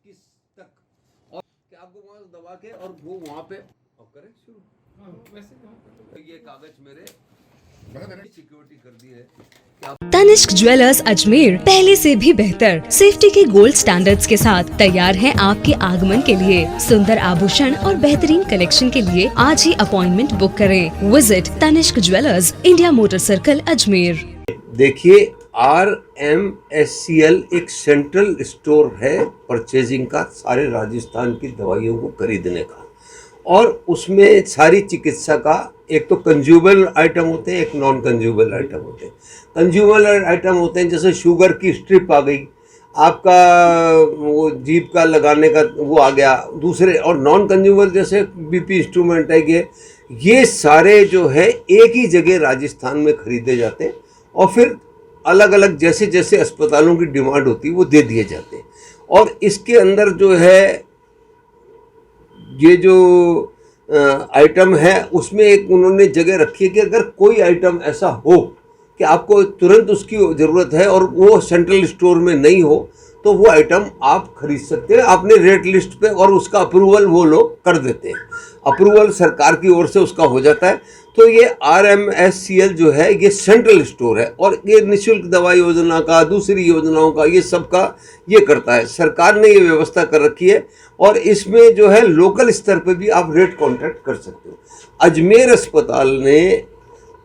21 तक, और कि आपको वहाँ दबा के और वो वहाँ पे करें शुरू। ये कागज मेरे सिक्योरिटी कर दी है। तनिष्क ज्वेलर्स अजमेर पहले से भी बेहतर सेफ्टी के गोल्ड स्टैंडर्ड्स के साथ तैयार हैं आपके आगमन के लिए। सुंदर आभूषण और बेहतरीन कलेक्शन के लिए आज ही अपॉइंटमेंट बुक करें। Visit Tanishq jewellers, India motor circle, Ajmer. देखिए, RMSCL एक सेंट्रल स्टोर है परचेजिंग का, सारे राजस्थान की दवाइयों को खरीदने का, और उसमें सारी चिकित्सा का एक तो कंज्यूमेबल आइटम होते हैं, एक नॉन कंज्यूमेबल आइटम होते हैं। कंज्यूमेबल आइटम होते हैं जैसे शुगर की स्ट्रिप आ गई, आपका वो जीभ का लगाने का वो आ गया दूसरे, और नॉन कंज्यूमेबल जैसे BP इंस्ट्रूमेंट है, ये सारे जो है एक ही जगह राजस्थान में खरीदे जाते हैं और फिर अलग अलग जैसे जैसे अस्पतालों की डिमांड होती है वो दे दिए जाते हैं। और इसके अंदर जो है ये जो आइटम है उसमें एक उन्होंने जगह रखी है कि अगर कोई आइटम ऐसा हो कि आपको तुरंत उसकी ज़रूरत है और वो सेंट्रल स्टोर में नहीं हो तो वो आइटम आप खरीद सकते हैं अपने रेट लिस्ट पे, और उसका अप्रूवल वो लोग कर देते हैं। अप्रूवल सरकार की ओर से उसका हो जाता है। तो ये RMSCL जो है ये सेंट्रल स्टोर है और ये निःशुल्क दवा योजना का, दूसरी योजनाओं का, ये सब का ये करता है। सरकार ने ये व्यवस्था कर रखी है और इसमें जो है लोकल स्तर पे भी आप रेट कॉन्ट्रैक्ट कर सकते हो। अजमेर अस्पताल ने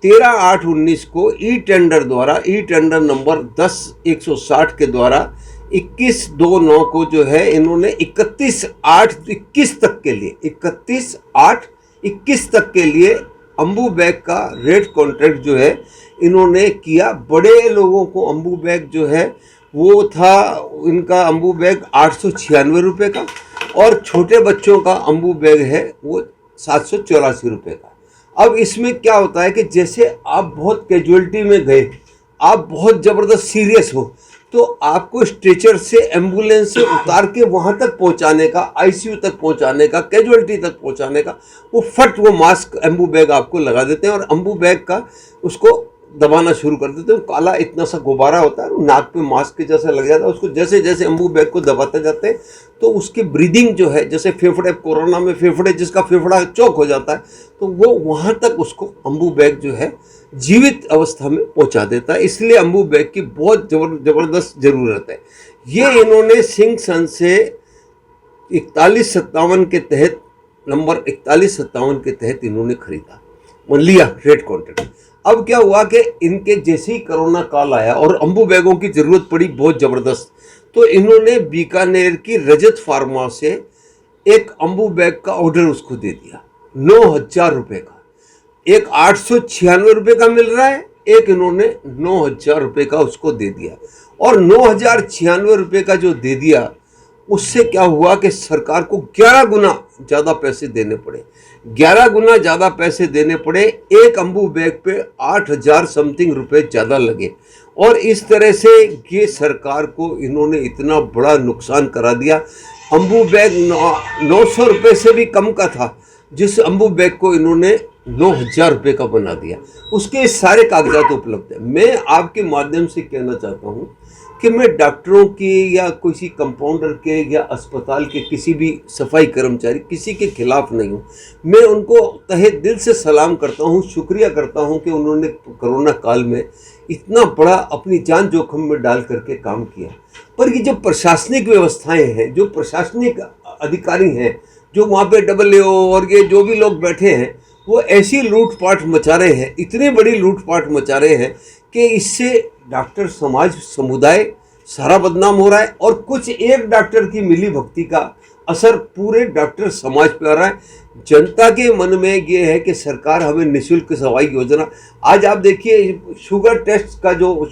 13/8/19 को टेंडर द्वारा, टेंडर नंबर 10/160 के द्वारा 21/2/9 को जो है इन्होंने 31/8/21 तक के लिए 31/8/21 तक के लिए अम्बू बैग का रेट कॉन्ट्रैक्ट जो है इन्होंने किया। बड़े लोगों को अम्बू बैग जो है वो था, इनका अम्बू बैग 896 रुपये का, और छोटे बच्चों का अम्बू बैग है वो 784 रुपये का। अब इसमें क्या होता है कि जैसे आप बहुत कैजुअलिटी में गए, आप बहुत ज़बरदस्त सीरियस हो, तो आपको स्ट्रेचर से, एम्बुलेंस से उतार के वहाँ तक पहुँचाने का, ICU तक पहुँचाने का, कैजुअलिटी तक पहुँचाने का, वो फट वो मास्क अम्बू बैग आपको लगा देते हैं और अम्बू बैग का उसको दबाना शुरू कर देते हैं। काला इतना सा गुब्बारा होता है, नाक पे मास्क के जैसा लग जाता है। उसको जैसे जैसे अम्बू बैग को दबाते जाते हैं तो उसकी ब्रीदिंग जो है, जैसे फेफड़े, कोरोना में फेफड़े, जिसका फेफड़ा चौक हो जाता है तो वो वहाँ तक उसको अम्बू बैग जो है जीवित अवस्था में पहुँचा देता है। इसलिए अम्बू बैग की बहुत ज़बरदस्त ज़रूरत है। ये इन्होंने सिंह सन से 4157 के तहत, नंबर 4157 के तहत इन्होंने खरीदा, लिया रेट कॉन्ट्रैक्ट। अब क्या हुआ कि इनके जैसे ही कोरोना काल आया और अम्बू बैगों की ज़रूरत पड़ी बहुत ज़बरदस्त, तो इन्होंने बीकानेर की रजत फार्मा से एक अम्बू बैग का ऑर्डर उसको दे दिया 9000 रुपये का। एक 896 रुपये का मिल रहा है, एक इन्होंने 9000 रुपये का उसको दे दिया। और 9096 रुपये का जो दे दिया उससे क्या हुआ कि सरकार को 11 गुना ज़्यादा पैसे देने पड़े। 11 गुना ज़्यादा पैसे देने पड़े, एक अम्बू बैग पे 8000 समथिंग रुपये ज़्यादा लगे। और इस तरह से ये सरकार को इन्होंने इतना बड़ा नुकसान करा दिया। अम्बू बैग 900 रुपये से भी कम का था, जिस अम्बू बैग को इन्होंने 9000 रुपये का बना दिया। उसके सारे कागजात उपलब्ध हैं। मैं आपके माध्यम से कहना चाहता हूँ कि मैं डॉक्टरों के या किसी कंपाउंडर के या अस्पताल के किसी भी सफाई कर्मचारी, किसी के खिलाफ नहीं हूँ। मैं उनको तहे दिल से सलाम करता हूँ, शुक्रिया करता हूँ कि उन्होंने कोरोना काल में इतना बड़ा अपनी जान जोखिम में डाल करके काम किया। पर ये जो प्रशासनिक व्यवस्थाएं हैं, जो प्रशासनिक अधिकारी हैं, जो वहाँ पे AAO और ये जो भी लोग बैठे हैं, वो ऐसी लूटपाट मचा रहे हैं, इतनी बड़ी लूटपाट मचा रहे हैं कि इससे डॉक्टर समाज, समुदाय सारा बदनाम हो रहा है। और कुछ एक डॉक्टर की मिली भक्ति का असर पूरे डॉक्टर समाज पर आ रहा है। जनता के मन में ये है कि सरकार हमें निःशुल्क दवाई योजना, आज आप देखिए शुगर टेस्ट का जो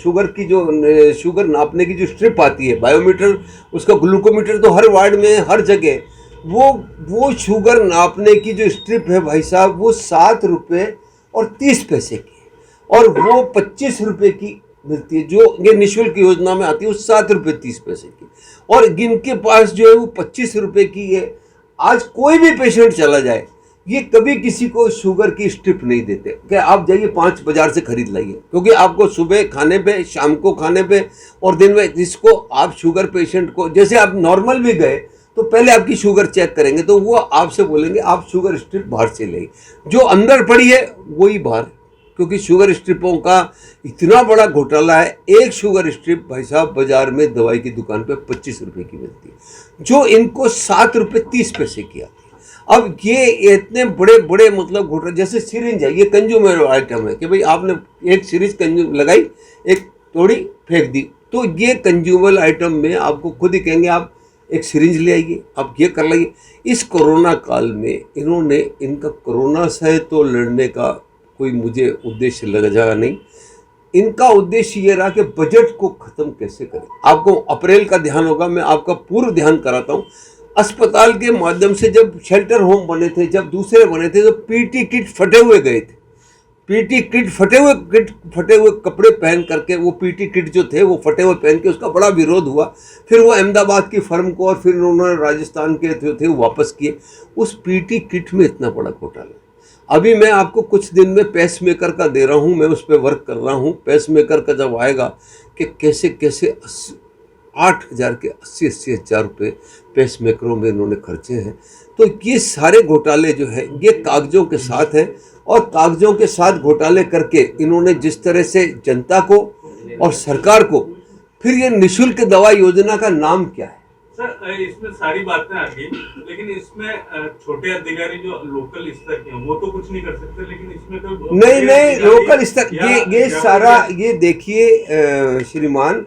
शुगर नापने की जो स्ट्रिप आती है, बायोमीटर, उसका ग्लूकोमीटर तो हर वार्ड में, हर जगह, वो शुगर नापने की जो स्ट्रिप है भाई साहब, वो 7 रुपये और 30 पैसे की, और वो 25 रुपये की मिलती है। जो ये निःशुल्क योजना में आती है वो 7 रुपये 30 पैसे की, और जिनके पास जो है वो 25 रुपये की है। आज कोई भी पेशेंट चला जाए, ये कभी किसी को शुगर की स्ट्रिप नहीं देते कि आप जाइए 5 बाजार से खरीद लाइए, क्योंकि आपको सुबह खाने पे, शाम को खाने पे और दिन में, जिसको आप शुगर पेशेंट को, जैसे आप नॉर्मल भी गए तो पहले आपकी शुगर चेक करेंगे, तो वो आपसे बोलेंगे आप शुगर स्ट्रिप बाहर से ले, जो अंदर पड़ी है वही बाहर, क्योंकि शुगर स्ट्रिपों का इतना बड़ा घोटाला है। एक शुगर स्ट्रिप भाई साहब बाजार में दवाई की दुकान पे 25 रुपए की मिलती है, जो इनको 7 रुपये 30 पैसे किया। अब ये इतने बड़े बड़े मतलब घोटाले, जैसे सिरिंज है, ये कंज्यूमर आइटम है कि भाई आपने एक सिरिंज कंज्यूम लगाई, एक तोड़ी फेंक दी, तो ये कंज्यूमर आइटम में आपको खुद ही कहेंगे आप एक सिरिंज ले आइए, आप ये कर लाइए। इस कोरोना काल में इन्होंने इनका कोरोना से तो लड़ने का कोई मुझे उद्देश्य लगा नहीं, इनका उद्देश्य ये रहा कि बजट को ख़त्म कैसे करें। आपको अप्रैल का ध्यान होगा, मैं आपका पूर्व ध्यान कराता हूँ। अस्पताल के माध्यम से जब शेल्टर होम बने थे, जब दूसरे बने थे, तो पीटी किट फटे हुए गए थे। पीटी किट फटे हुए कपड़े पहन करके, वो पीटी किट जो थे वो फटे हुए पहन के, उसका बड़ा विरोध हुआ। फिर वो अहमदाबाद की फर्म को और फिर उन्होंने राजस्थान के जो थे वो वापस किए। उस पीटी किट में इतना बड़ा घोटाला। अभी मैं आपको कुछ दिन में पेस मेकर का दे रहा हूँ, मैं उस पर वर्क कर रहा हूँ। पेस मेकर का जब आएगा कि कैसे कैसे 8,000 के 80 हज़ार रुपये पेस मेकरों में इन्होंने खर्चे हैं। तो ये सारे घोटाले जो है ये कागजों के साथ हैं, और कागजों के साथ घोटाले करके इन्होंने जिस तरह से जनता को और सरकार को, फिर ये निःशुल्क दवा योजना का नाम क्या है सर? इसमें सारी बातें आ गई, लेकिन इसमें छोटे अधिकारी जो लोकल स्तर के हैं वो तो कुछ नहीं कर सकते, लेकिन इसमें तो नहीं लोकल स्तर ये सारा, ये देखिए श्रीमान,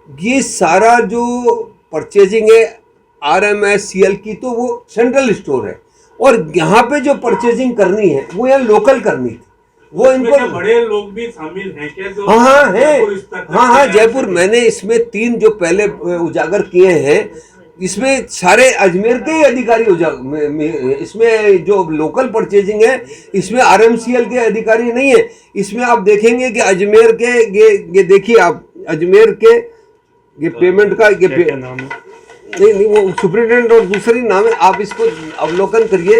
ये सारा जो परचेजिंग है RMSCL की, तो वो सेंट्रल स्टोर है, और यहाँ पे जो परचेजिंग करनी है वो यहाँ लोकल करनी थी। वो इनको बड़े लोग भी शामिल हैं क्या? जो हाँ है, हाँ जयपुर, मैंने इसमें 3 जो पहले उजागर किए हैं, इसमें सारे अजमेर के ही अधिकारी इसमें जो लोकल परचेजिंग है इसमें RMCL के अधिकारी नहीं है। इसमें आप देखेंगे कि अजमेर के ये देखिए आप, अजमेर के ये पेमेंट का ये नाम है? नहीं वो सुप्रिटेंडेंट और दूसरी नाम है, आप इसको अवलोकन करिए।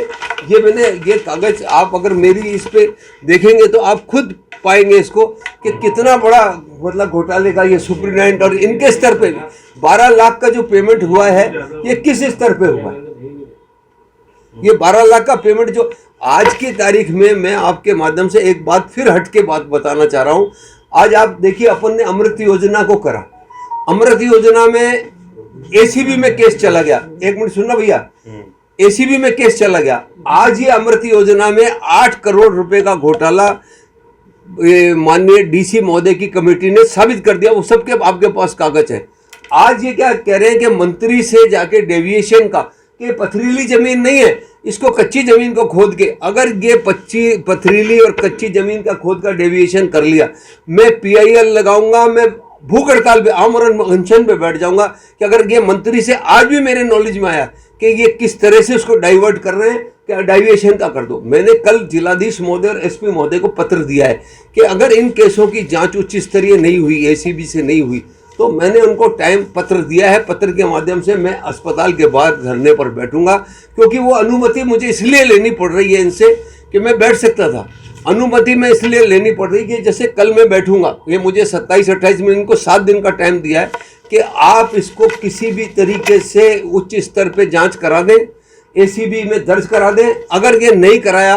ये मैंने ये कागज, आप अगर मेरी इस पे देखेंगे तो आप खुद पाएंगे इसको कि कितना बड़ा मतलब घोटाले का ये सुप्रिटेंडेंट, और इनके स्तर पे 12 लाख का जो पेमेंट हुआ है ये किस स्तर पे हुआ है? ये 12 लाख का पेमेंट जो आज की तारीख में, मैं आपके माध्यम से एक बात फिर हट के बात बताना चाह रहा हूँ। आज आप देखिए, अपन ने अमृत योजना को करा, अमृत योजना में ACB में केस चला गया। एक मिनट सुनना भैया, ACB में केस चला गया। आज ये अमृत योजना में 8 करोड़ रुपए का घोटाला माननीय DC महोदय की कमेटी ने साबित कर दिया। वो सबके आपके पास कागज है। आज ये क्या कह रहे हैं कि मंत्री से जाके डेविएशन का, कि पथरीली जमीन नहीं है, इसको कच्ची जमीन को खोद के, अगर ये पथरीली और कच्ची जमीन का खोद का डेविएशन कर लिया, मैं PIL लगाऊंगा, मैं भूख हड़ताल पे, आमरण अनशन पे बैठ जाऊंगा कि अगर ये मंत्री से आज भी मेरे नॉलेज में आया कि ये किस तरह से उसको डाइवर्ट कर रहे हैं, क्या डाइवेशन का कर दो। मैंने कल जिलाधीश महोदय और SP महोदय को पत्र दिया है कि अगर इन केसों की जांच उच्च स्तरीय नहीं हुई, ACB से नहीं हुई, तो मैंने उनको टाइम पत्र दिया है। पत्र के माध्यम से मैं अस्पताल के बाहर धरने पर बैठूंगा, क्योंकि वो अनुमति मुझे इसलिए लेनी पड़ रही है इनसे कि मैं बैठ सकता था। अनुमति में इसलिए लेनी पड़ रही है कि जैसे कल मैं बैठूंगा, ये मुझे 27-28 में, इनको 7 दिन का टाइम दिया है कि आप इसको किसी भी तरीके से उच्च स्तर पे जांच करा दें, ACB में दर्ज करा दें। अगर ये नहीं कराया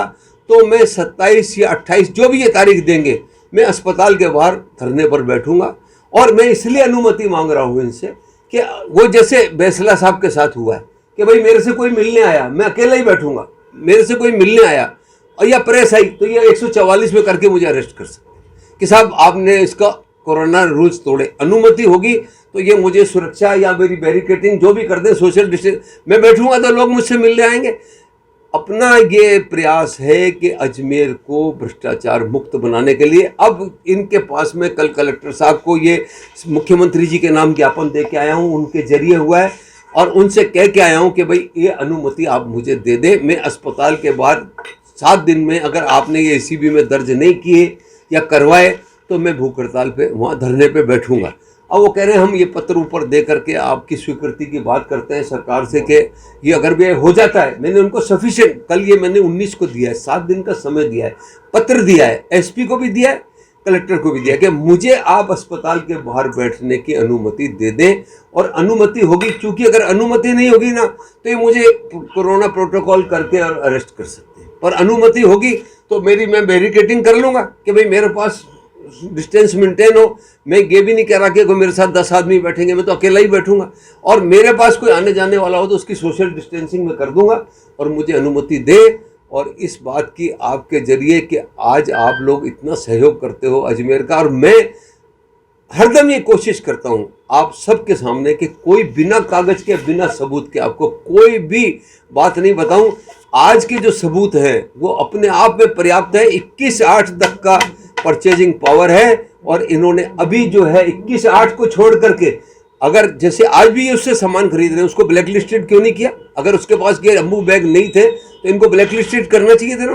तो मैं 27 या 28 जो भी ये तारीख देंगे, मैं अस्पताल के बाहर धरने पर बैठूंगा। और मैं इसलिए अनुमति मांग रहा हूँ इनसे कि वो जैसे बैसला साहब के साथ हुआ है कि भाई मेरे से कोई मिलने आया, मैं अकेला ही बैठूंगा, मेरे से कोई मिलने आया और या प्रेस आई तो ये 144 में करके मुझे अरेस्ट कर सकते कि साहब आपने इसका कोरोना रूल्स तोड़े। अनुमति होगी तो ये मुझे सुरक्षा या मेरी बैरिकेटिंग जो भी कर दें, सोशल डिस्टेंस, मैं बैठूंगा तो लोग मुझसे मिलने आएंगे। अपना ये प्रयास है कि अजमेर को भ्रष्टाचार मुक्त बनाने के लिए अब इनके पास में कल कलेक्टर साहब को ये मुख्यमंत्री जी के नाम ज्ञापन दे के आया हूँ, उनके जरिए हुआ है, और उनसे कह के आया हूँ कि भाई ये अनुमति आप मुझे दे दें। मैं अस्पताल के बाहर 7 दिन में अगर आपने ये ACB में दर्ज नहीं किए या करवाए तो मैं भूख हड़ताल पे वहाँ धरने पे बैठूंगा। अब वो कह रहे हैं हम ये पत्र ऊपर दे करके आपकी स्वीकृति की बात करते हैं सरकार से कि ये अगर भी हो जाता है। मैंने उनको सफिशिएंट, कल ये मैंने 19 को दिया है, 7 दिन का समय दिया है, पत्र दिया है, SP को भी दिया है, कलेक्टर को भी दिया कि मुझे आप अस्पताल के बाहर बैठने की अनुमति दे दें, और अनुमति होगी, क्योंकि अगर अनुमति नहीं होगी ना तो ये मुझे कोरोना प्रोटोकॉल करके और अरेस्ट कर सकते हैं, पर अनुमति होगी तो मैं बैरिकेडिंग कर लूँगा कि भाई मेरे पास डिस्टेंस मेंटेन हो। मैं ये भी नहीं कह रहा कि कोई मेरे साथ 10 आदमी बैठेंगे, मैं तो अकेला ही बैठूंगा, और मेरे पास कोई आने जाने वाला हो तो उसकी सोशल डिस्टेंसिंग में कर दूंगा, और मुझे अनुमति दे। और इस बात की आपके जरिए कि आज आप लोग इतना सहयोग करते हो अजमेर का, और मैं हरदम ये कोशिश करता हूँ आप सबके सामने कि कोई बिना कागज के, बिना सबूत के आपको कोई भी बात नहीं बताऊँ। आज के जो सबूत हैं वो अपने आप में पर्याप्त है। 21/8 तक का परचेजिंग पावर है, और इन्होंने अभी जो है 21/8 को छोड़ करके, अगर जैसे आज भी ये उससे सामान खरीद रहे हैं, उसको ब्लैक लिस्टेड क्यों नहीं किया? अगर उसके पास ये अम्बू बैग नहीं थे तो इनको ब्लैक लिस्टेड करना चाहिए था ना,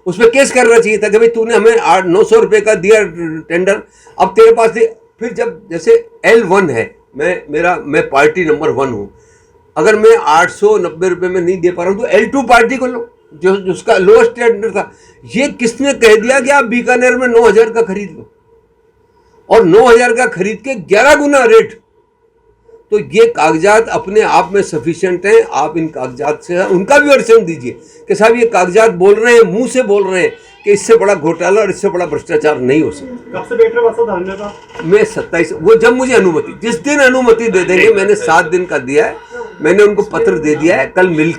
उस पर केस करना चाहिए था कि भाई तूने हमें 900 रुपये का दिया टेंडर, अब तेरे पास दे। फिर जब जैसे L1 है, मैं पार्टी नंबर 1 हूँ, अगर मैं 890 रुपये में नहीं दे पा रहा हूँ तो L2 पार्टी को लो, जो उसका लोएस्ट टेंडर था। ये किसने कह दिया कि आप बीकानेर में 9,000 का खरीद लो, और 9,000 का खरीद के 11 गुना रेट? तो ये कागजात अपने आप में सफिशिएंट हैं। आप इन कागजात से उनका भी वर्षन दीजिए कि साहब ये कागजात बोल रहे हैं, मुंह से बोल रहे हैं कि इससे बड़ा घोटाला और इससे बड़ा भ्रष्टाचार नहीं हो सकता। कब से बैठ रहे हो धरने का? मैं 27, वो जब मुझे अनुमति, जिस दिन अनुमति दे देंगे, मैंने 7 दिन का दिया है, मैंने उनको पत्र दे दिया है, कल मिल